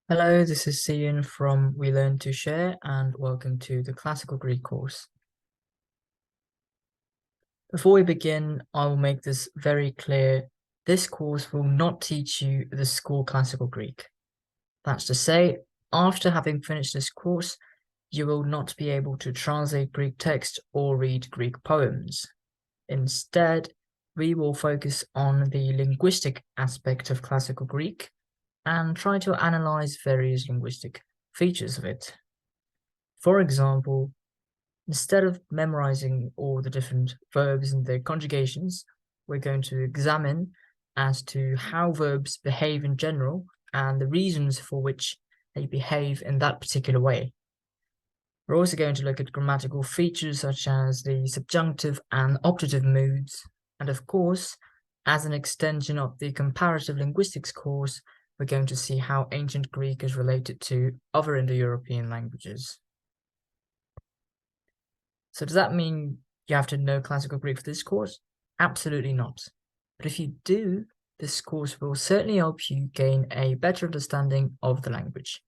Hello, this is See Eun from We Learn to Share, and welcome to the Classical Greek course. Before we begin, I will make this very clear. This course will not teach you the school Classical Greek. That's to say, after having finished this course, you will not be able to translate Greek text or read Greek poems. Instead, we will focus on the linguistic aspect of Classical Greek and try to analyze various linguistic features of it. For example, instead of memorizing all the different verbs and their conjugations, we're going to examine as to how verbs behave in general and the reasons for which they behave in that particular way. We're also going to look at grammatical features such as the subjunctive and optative moods, and of course, as an extension of the comparative linguistics course, we're going to see how ancient Greek is related to other Indo-European languages. So does that mean you have to know classical Greek for this course? Absolutely not. But if you do, this course will certainly help you gain a better understanding of the language.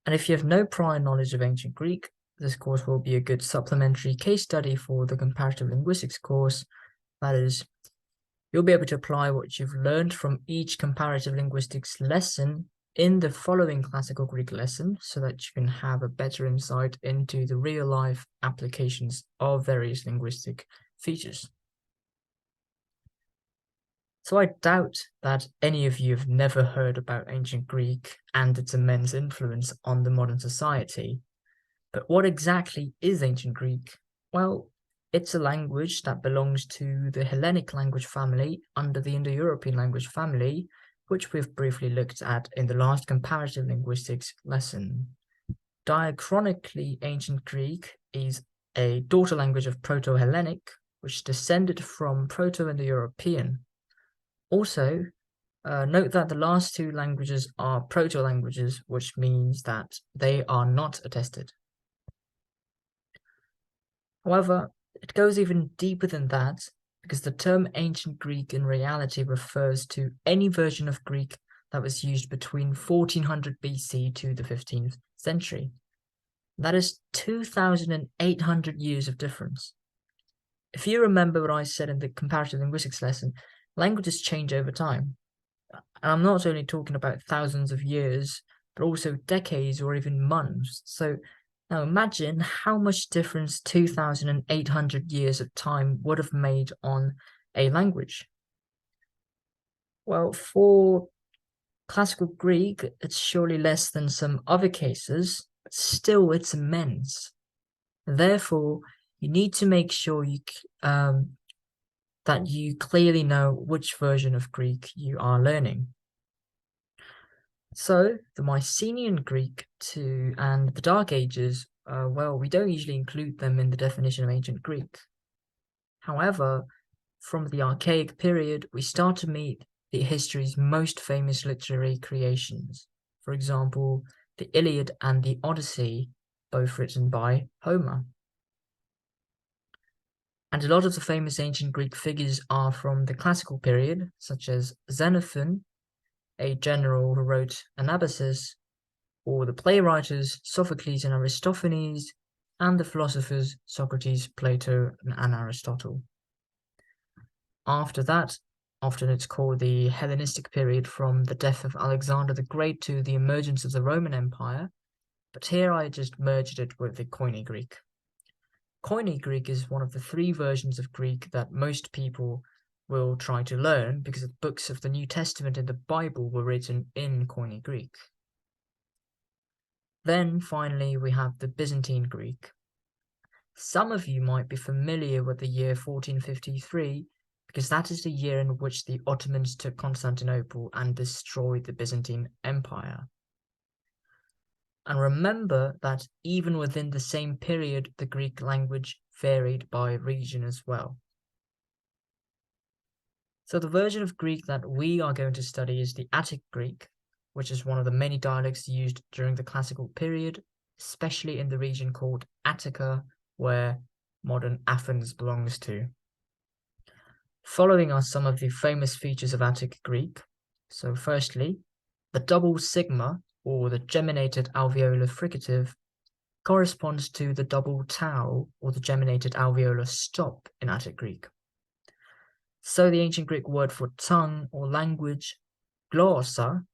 And if you have no prior knowledge of ancient Greek, this course will be a good supplementary case study for the comparative linguistics course. That is, you'll be able to apply what you've learned from each comparative linguistics lesson in the following classical Greek lesson so that you can have a better insight into the real-life applications of various linguistic features. So I doubt that any of you have never heard about ancient Greek and its immense influence on the modern society. But what exactly is ancient Greek? Well, it's a language that belongs to the Hellenic language family under the Indo-European language family, which we've briefly looked at in the last comparative linguistics lesson. Diachronically, ancient Greek is a daughter language of Proto-Hellenic, which descended from Proto-Indo-European. Also, note that the last two languages are proto-languages, which means that they are not attested. However, it goes even deeper than that, because the term ancient Greek in reality refers to any version of Greek that was used between 1400 BC to the 15th century. That is 2,800 years of difference. If you remember what I said in the comparative linguistics lesson, languages change over time. And I'm not only talking about thousands of years, but also decades or even months. So now imagine how much difference 2,800 years of time would have made on a language. Well, for classical Greek, it's surely less than some other cases, but still it's immense. Therefore, you need to make sure that you clearly know which version of Greek you are learning. So the Mycenaean Greek and the Dark Ages, well, we don't usually include them in the definition of ancient Greek. However, from the Archaic period, we start to meet the history's most famous literary creations. For example, the Iliad and the Odyssey, both written by Homer. And a lot of the famous ancient Greek figures are from the classical period, such as Xenophon, a general who wrote Anabasis, or the playwriters Sophocles and Aristophanes, and the philosophers Socrates, Plato, and Aristotle. After that, often it's called the Hellenistic period, from the death of Alexander the Great to the emergence of the Roman Empire, but here I just merged it with the Koine Greek. Koine Greek is one of the three versions of Greek that most people will try to learn because the books of the New Testament and the Bible were written in Koine Greek. Then finally we have the Byzantine Greek. Some of you might be familiar with the year 1453 because that is the year in which the Ottomans took Constantinople and destroyed the Byzantine Empire. And remember that even within the same period, the Greek language varied by region as well. So the version of Greek that we are going to study is the Attic Greek, which is one of the many dialects used during the classical period, especially in the region called Attica, where modern Athens belongs to. Following are some of the famous features of Attic Greek. So firstly, the double sigma or the geminated alveolar fricative, corresponds to the double tau, or the geminated alveolar stop in Attic Greek. So the ancient Greek word for tongue or language, glossa,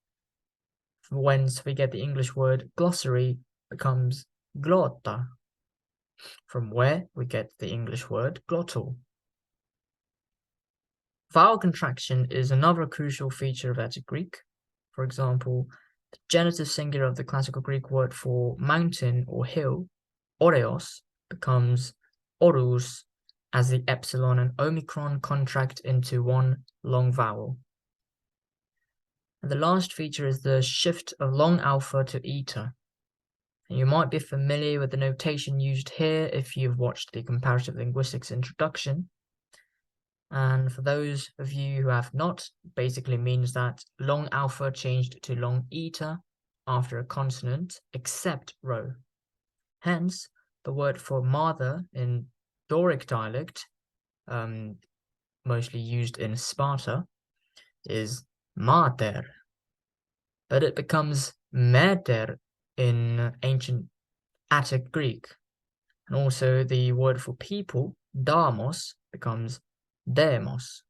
from whence we get the English word glossary, becomes glotta, from where we get the English word glottal. Vowel contraction is another crucial feature of Attic Greek. For example, the genitive singular of the classical Greek word for mountain or hill, oreos, becomes orus, as the epsilon and omicron contract into one long vowel. And the last feature is the shift of long alpha to eta. And you might be familiar with the notation used here if you've watched the comparative linguistics introduction. And for those of you who have not, basically means that long alpha changed to long eta after a consonant except rho. Hence, the word for mother in Doric dialect, mostly used in Sparta, is mater, but it becomes mater in ancient Attic Greek. And also the word for people, damos, becomes demos.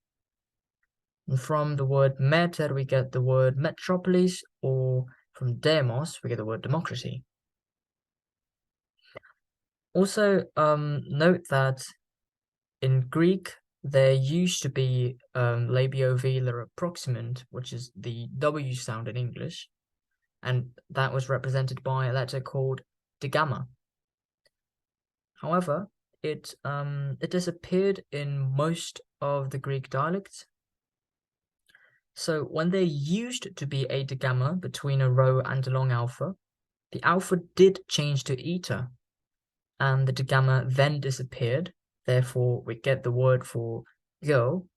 And from the word mater, we get the word metropolis, or from demos, we get the word democracy. Also, note that in Greek, there used to be labiovelar approximant, which is the W sound in English, and that was represented by a letter called digamma. However, it disappeared in most of the Greek dialects. So when there used to be a digamma between a rho and a long alpha, the alpha did change to eta, and the digamma then disappeared. Therefore, we get the word for go,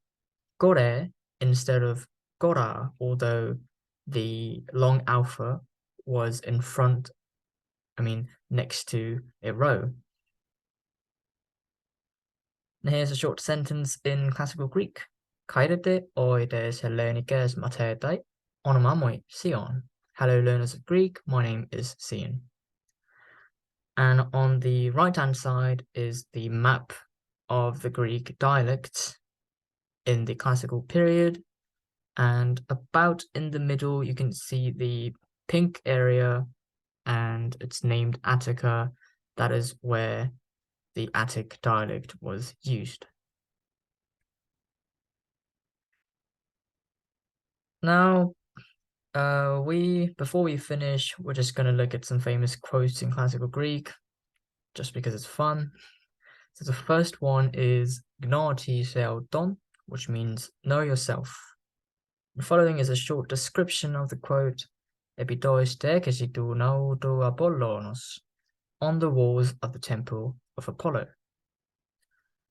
gore, instead of gora, although the long alpha was in front, next to a rho. And here's a short sentence in classical Greek. Kairete oides Hellenikes matetai, onomamoi Seun. Hello, learners of Greek. My name is Seun. And on the right-hand side is the map of the Greek dialects in the classical period. And about in the middle, you can see the pink area, and it's named Attica. That is where the Attic dialect was used. Now, before we finish, we're just going to look at some famous quotes in classical Greek, just because it's fun. So the first one is gnoti seauton, which means know yourself. The following is a short description of the quote, Epidois tekesitu nauto Apollonos, on the walls of the temple of Apollo.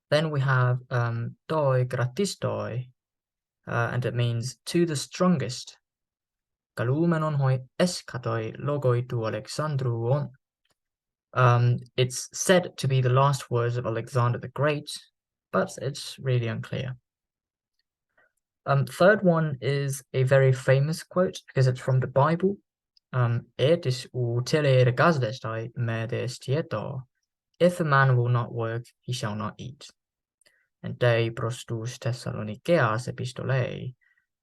Then we have doi gratistoi, and it means to the strongest. Galumenon hoi eskatoi logoi tu Alexandruon. It's said to be the last words of Alexander the Great, but it's really unclear. Third one is a very famous quote because it's from the Bible. Etis u tele regasdestai medes tieto. If a man will not work, he shall not eat. And de prostus Thessalonikeas epistolae,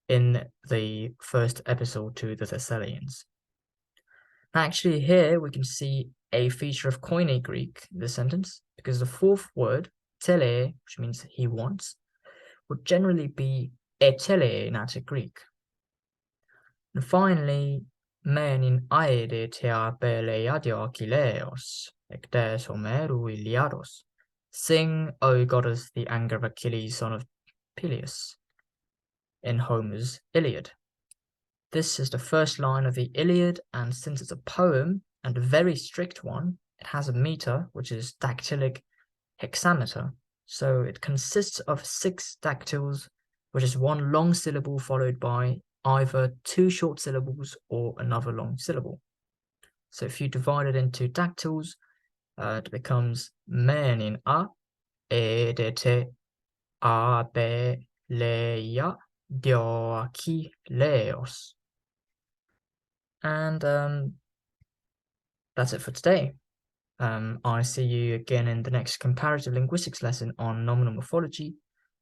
in the first epistle to the Thessalians. Actually, here we can see a feature of Koine Greek in this sentence, because the fourth word, tele, which means he wants, would generally be etele in Attic Greek. And finally, men in aede tea peleiadio Achilleos, ectes Homeru Iliados. Sing, O goddess, the anger of Achilles, son of Peleus, in Homer's Iliad. This is the first line of the Iliad, and since it's a poem, and a very strict one, it has a meter, which is dactylic hexameter. So it consists of 6 dactyls, which is one long syllable followed by either 2 short syllables or another long syllable. So if you divide it into dactyls, it becomes men in a, edete, a, be, leia, dio, aki, leos. And that's it for today. I see you again in the next comparative linguistics lesson on nominal morphology.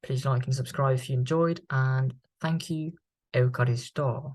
Please like and subscribe if you enjoyed, and thank you. Eucharisto.